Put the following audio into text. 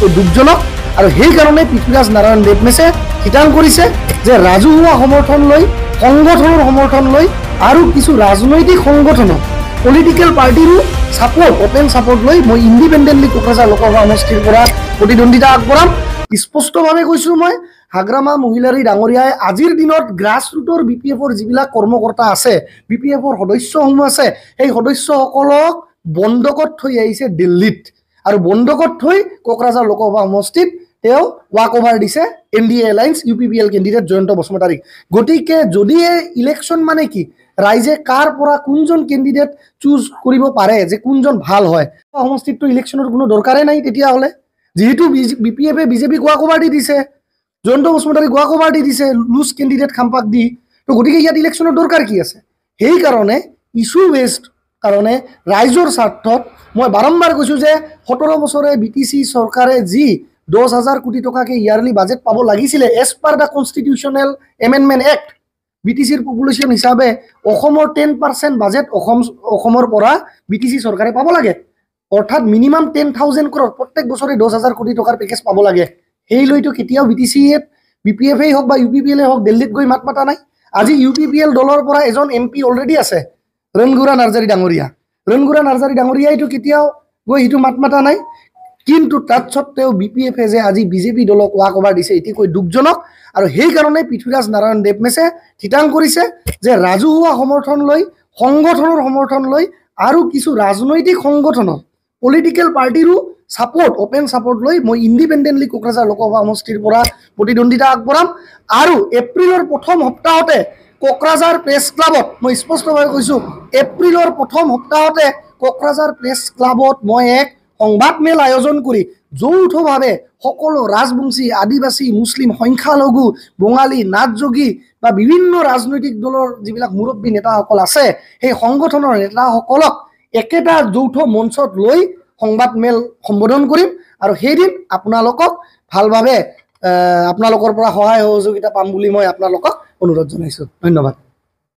অতিকৈ দুখজনক আৰু সেইকাৰণে পৃথ্বীৰাজ নাৰায়ণ দেৱমেছে ঠিৰাং কৰিছে যে ৰাজহুৱা সমৰ্থন লৈ সংগঠনৰ সমৰ্থন লৈ আৰু কিছু ৰাজনৈতিক সংগঠনক পলিটিকেল পাৰ্টিৰো ছাপোৰ্ট অপেন ছাপোৰ্ট লৈ মই ইণ্ডিপেণ্ডেণ্টলি কোকৰাঝাৰ লোকসভা সমষ্টিৰ পৰা প্ৰতিদ্বন্দ্বিতা আগবঢ়াম। স্পষ্টভাৱে কৈছোঁ মই হাগ্ৰামা মহিলাৰী ডাঙৰীয়াই আজিৰ দিনত গ্ৰাছ ৰুটৰ BPF-ৰ যিবিলাক কৰ্মকৰ্তা আছে, BPF-ৰ সদস্যসমূহ আছে, সেই সদস্যসকলক বন্ধকত থৈ আহিছে দিল্লীত আৰু বন্ধকত থৈ কোকৰাঝাৰ লোকসভা সমষ্টিত তেওঁ ৱাক অভাৰ দিছে NDA alliance UPPL candidate Jayanta বসুমতাৰীক। গতিকে যদি ইলেকশ্যন মানে কি ৰাইজে কাৰ পৰা কোনজন কেণ্ডিডেট চুজ কৰিব পাৰে যে কোনজন ভাল হয়, সমষ্টিতটো ইলেকশ্যনৰ কোনো দৰকাৰেই নাই। তেতিয়াহ'লে যিহেতু BPF-এ BJPক ৱাক অভাৰ দি দিছে, জয়ন্ত বসুমতাৰীক ৱাক অভাৰ দি দিছে লুজ কেণ্ডিডেট খাম্পাক দি, তো গতিকে ইয়াত ইলেকশ্যনৰ দৰকাৰ কি আছে? সেইকাৰণে ইছ্যু বেছড কাৰণে ৰাইজৰ স্বাৰ্থত মই বাৰম্বাৰ কৈছোঁ যে 17 বছৰে BTC চৰকাৰে যি 10,000 কোটি টকাকে ইয়াৰলি বাজেট পাব লাগিছিলে as per the constitutional amendment act, BTCৰ পপুলেশ্যন হিচাপে অসমৰ 10% বাজেট অসমৰ পৰা BTC চৰকাৰে পাব লাগে, অৰ্থাৎ মিনিমাম 10,000 crore প্ৰত্যেক বছৰে 10,000 কোটি টকাৰ পেকেজ পাব লাগে। সেই লৈতো কেতিয়াও BPF-এই হওক বা UPPL-এ হওক দিল্লীত গৈ মাত মাতা নাই। আজি UPPL দলৰ পৰা এজন MP অলৰেডি আছে, ৰণগুৰা নাৰ্জাৰী ডাঙৰীয়া। ৰণগুৰা নাৰ্জাৰী ডাঙৰীয়াইতো কেতিয়াও গৈ সিটো মাত মাতা নাই। কিন্তু তাত সত্ত্বেও BPF-এ যে আজি BJP দলক ৱাক অভাৰ দিছে অতিকৈ দুখজনক আৰু সেইকাৰণে পৃথ্বীৰাজ নাৰায়ণ দেৱমেছে ঠিৰাং কৰিছে যে ৰাজহুৱা সমৰ্থন লৈ সংগঠনৰ সমৰ্থন লৈ আৰু কিছু ৰাজনৈতিক সংগঠনৰ পলিটিকেল পাৰ্টিৰো ছাপোৰ্ট অপেন ছাপোৰ্ট লৈ মই ইণ্ডিপেণ্ডেণ্টলি কোকৰাঝাৰ লোকসভা সমষ্টিৰ পৰা প্ৰতিদ্বন্দ্বিতা আগবঢ়াম। আৰু এপ্ৰিলৰ প্ৰথম সপ্তাহতে কোকৰাঝাৰ প্ৰেছ ক্লাবত মই স্পষ্টভাৱে কৈছোঁ, এপ্ৰিলৰ প্ৰথম সপ্তাহতে কোকৰাঝাৰ প্ৰেছ ক্লাবত মই এক সংবাদমেল আয়োজন কৰি যৌথভাৱে সকলো ৰাজবংশী, আদিবাসী, মুছলিম, সংখ্যালঘু, বঙালী, নাথযোগী বা বিভিন্ন ৰাজনৈতিক দলৰ যিবিলাক মুৰব্বী নেতাসকল আছে সেই সংগঠনৰ নেতাসকলক একেটা যৌথ মঞ্চত লৈ সংবাদমেল সম্বোধন কৰিম আৰু সেইদিন আপোনালোকক ভালভাৱে আপোনালোকৰ পৰা সহায় সহযোগিতা পাম বুলি মই আপোনালোকক অনুৰোধ জনাইছোঁ। ধন্যবাদ।